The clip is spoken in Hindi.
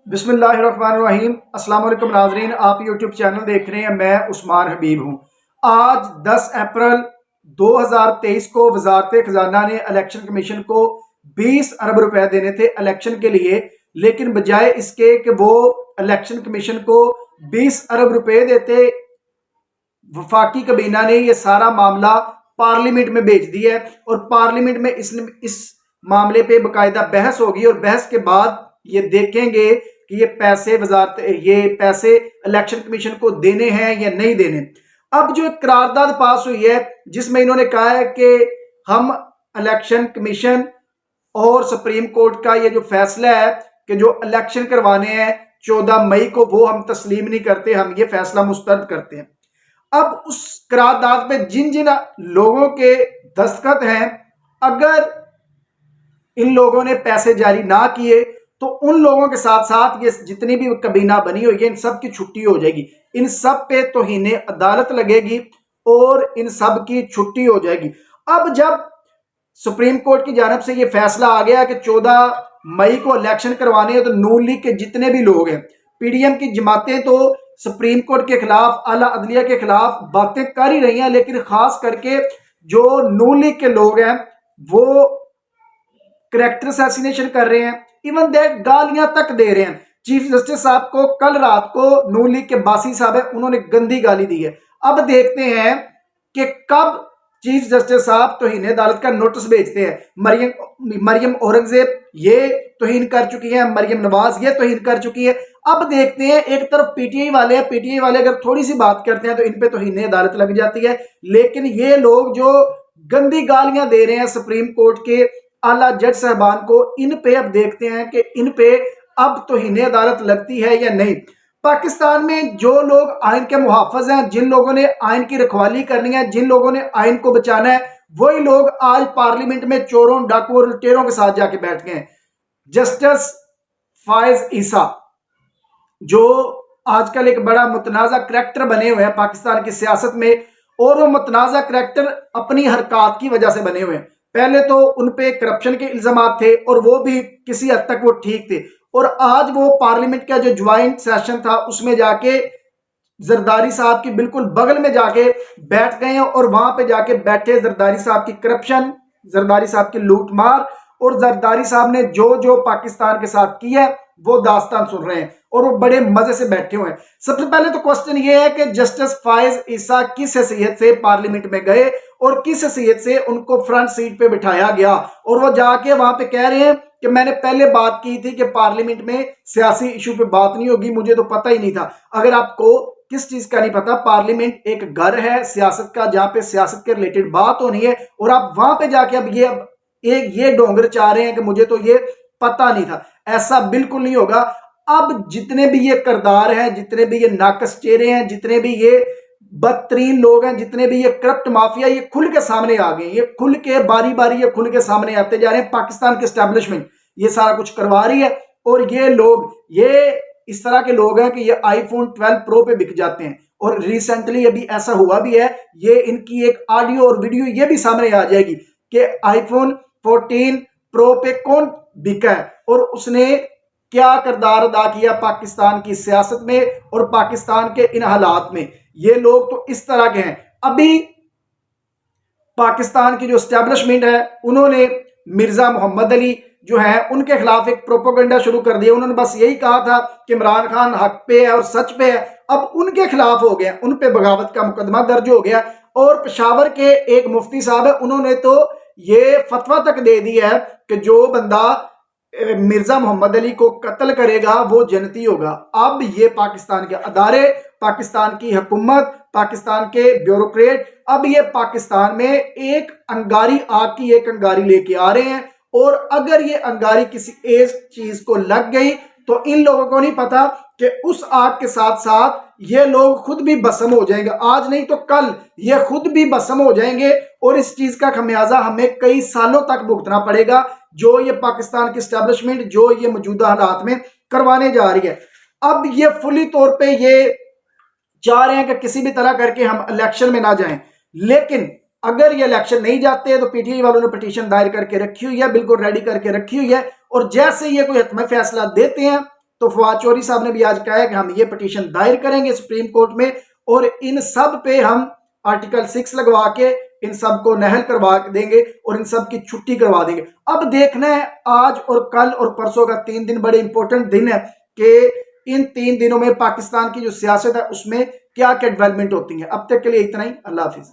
बिस्मिल्लाहिर्रहमानिर्रहीम। अस्सलाम वालेकुम नाजरीन, आप यूट्यूब चैनल देख रहे हैं। मैं उस्मान हबीब हूँ। आज 10 अप्रैल 2023 को वजारत खजाना ने इलेक्शन कमीशन को 20 अरब रुपए देने थे इलेक्शन के लिए, लेकिन बजाय इसके कि वो इलेक्शन कमीशन को 20 अरब रुपए देते, वफाकी कबीना ने ये सारा मामला पार्लियामेंट में भेज दिया है और पार्लियामेंट में इस मामले पे बकायदा बहस होगी और बहस के बाद ये देखेंगे कि ये पैसे इलेक्शन कमीशन को देने हैं या नहीं देने। अब जो एक करारदाद पास हुई है जिसमें इन्होंने कहा है कि हम इलेक्शन कमीशन और सुप्रीम कोर्ट का ये जो फैसला है कि जो इलेक्शन करवाने हैं 14 मई को, वो हम तस्लीम नहीं करते, हम ये फैसला मुस्तरद करते हैं। अब उस करारदाद पे जिन जिन लोगों के दस्तखत हैं, अगर इन लोगों ने पैसे जारी ना किए तो उन लोगों के साथ साथ ये जितनी भी कबीना बनी हुई है इन सब की छुट्टी हो जाएगी, इन सब पे तौहीने अदालत लगेगी और इन सब की छुट्टी हो जाएगी। अब जब सुप्रीम कोर्ट की जानब से ये फैसला आ गया कि 14 मई को इलेक्शन करवाने हैं, तो नून लीग के जितने भी लोग हैं, पीडीएम की जमातें तो सुप्रीम कोर्ट के खिलाफ, आला अदलिया के खिलाफ बातें कर ही रही हैं, लेकिन खास करके जो नून लीग के लोग हैं वो करैक्टर असैसिनेशन कर रहे हैं, इवन दैट गालियां तक दे रहे हैं। चीफ जस्टिस साहब को कल रात को नून लीग के बासी साहब है, उन्होंने गंदी गाली दी है। अब देखते हैं कि कब चीफ जस्टिस साहब तौहीन अदालत का नोटिस भेजते हैं। मरियम औरंगजेब ये तौहीन कर चुकी है, मरियम नवाज ये तौहीन कर चुकी है। अब देखते हैं, एक तरफ पीटीआई वाले हैं, पीटीआई वाले अगर थोड़ी सी बात करते हैं तो इन पे तौहीन अदालत लग जाती है, लेकिन ये लोग जो गंदी गालियां दे रहे हैं सुप्रीम कोर्ट के आला जज साहबान को, इन पे अब देखते हैं कि इन पे अब तौहीन अदालत लगती है या नहीं। पाकिस्तान में जो लोग आइन के मुहाफिज हैं, जिन लोगों ने आइन की रखवाली करनी है, जिन लोगों ने आइन को बचाना है, वही लोग आज पार्लियामेंट में चोरों, डाकुओं और लुटेरों के साथ जाके बैठ गए हैं। जस्टिस फायज ईसा जो आजकल एक बड़ा मुतनाज़ा करैक्टर बने हुए हैं पाकिस्तान की सियासत में, और वो मुतनाज़ा करैक्टर अपनी हरकत की वजह से बने हुए हैं। पहले तो उन पे करप्शन के इल्जामात थे और वो भी किसी हद तक वो ठीक थे, और आज वो पार्लियामेंट का जो ज्वाइंट सेशन था उसमें जाके जरदारी साहब की बिल्कुल बगल में जाके बैठ गए हैं, और वहां पे जाके बैठे जरदारी साहब की करप्शन, जरदारी साहब की लूट मार, और जरदारी साहब ने जो जो पाकिस्तान के साथ किया वो दास्तान सुन रहे हैं और वो बड़े मजे से बैठे हुए हैं। सबसे पहले तो क्वेश्चन ये है कि जस्टिस फायज ईसा किस हैसियत से पार्लियामेंट में गए और किस हैसियत से उनको फ्रंट सीट पे बिठाया गया, और वो जाके वहां पे कह रहे हैं कि मैंने पहले बात की थी कि पार्लियामेंट में सियासी इशू पे बात नहीं होगी, मुझे तो पता ही नहीं था। अगर आपको किस चीज का नहीं पता, पार्लियामेंट एक घर है सियासत का जहां पे सियासत के रिलेटेड बात होनी है, और आप वहां पे जाके अब ये डोंगर चाह रहे हैं कि मुझे तो ये पता नहीं था। ऐसा बिल्कुल नहीं होगा। अब जितने भी ये करदार हैं, जितने भी ये नाकस चेहरे हैं, जितने भी ये बदतरीन लोग हैं, जितने भी ये करप्ट माफिया, ये खुल के सामने आ गए। ये खुल के बारी बारी ये खुल के सामने आते जा रहे हैं। पाकिस्तान की एस्टेब्लिशमेंट ये सारा कुछ करवा रही है, और ये लोग ये इस तरह के लोग हैं कि ये आईफोन 12 प्रो पे बिक जाते हैं। और रिसेंटली अभी ऐसा हुआ भी है, ये इनकी एक ऑडियो और वीडियो ये भी सामने आ जाएगी कि आईफोन 14 प्रो पे कौन बिका है और उसने क्या किरदार अदा किया पाकिस्तान की सियासत में और पाकिस्तान के इन हालात में। ये लोग तो इस तरह के हैं। अभी पाकिस्तान की जो एस्टेब्लिशमेंट है उन्होंने मिर्जा मोहम्मद अली जो है उनके खिलाफ एक प्रोपेगेंडा शुरू कर दिया। उन्होंने बस यही कहा था कि इमरान खान हक पे है और सच पे है। अब उनके खिलाफ हो गया, उन पे बगावत का मुकदमा दर्ज हो गया, और पेशावर के एक मुफ्ती साहब है, उन्होंने तो ये फतवा तक दे दिया है कि जो बंदा मिर्जा मोहम्मद अली को कत्ल करेगा वो जन्नती होगा। अब ये पाकिस्तान के अदारे, पाकिस्तान की हुकूमत, पाकिस्तान के ब्यूरोक्रेट अब ये पाकिस्तान में एक अंगारी, आग की एक अंगारी लेके आ रहे हैं, और अगर ये अंगारी किसी एक चीज को लग गई तो इन लोगों को नहीं पता कि उस आग के साथ साथ ये लोग खुद भी भस्म हो जाएंगे। आज नहीं तो कल ये खुद भी भस्म हो जाएंगे, और इस चीज का खमियाजा हमें कई सालों तक भुगतना पड़ेगा, जो ये पाकिस्तान की एस्टेब्लिशमेंट जो ये मौजूदा हालात में करवाने जा रही है। अब ये फुली तौर पे ये चाह रहे हैं कि किसी भी तरह करके हम इलेक्शन में ना जाएं, लेकिन अगर ये इलेक्शन नहीं जाते तो पीटीआई वालों ने पिटीशन दायर करके रखी हुई है, बिल्कुल रेडी करके रखी हुई है, और जैसे ये कोई हतमी फैसला देते हैं तो फवाद चौधरी साहब ने भी आज कहा है कि हम ये पिटीशन दायर करेंगे सुप्रीम कोर्ट में और इन सब पे हम आर्टिकल 6 लगवा के इन सब को नहल करवा देंगे और इन सब की छुट्टी करवा देंगे। अब देखना है आज और कल और परसों का 3 दिन बड़े इंपॉर्टेंट दिन है कि इन 3 दिनों में पाकिस्तान की जो सियासत है उसमें क्या क्या डेवलपमेंट होती है। अब तक के लिए इतना ही। अल्लाह हाफिज।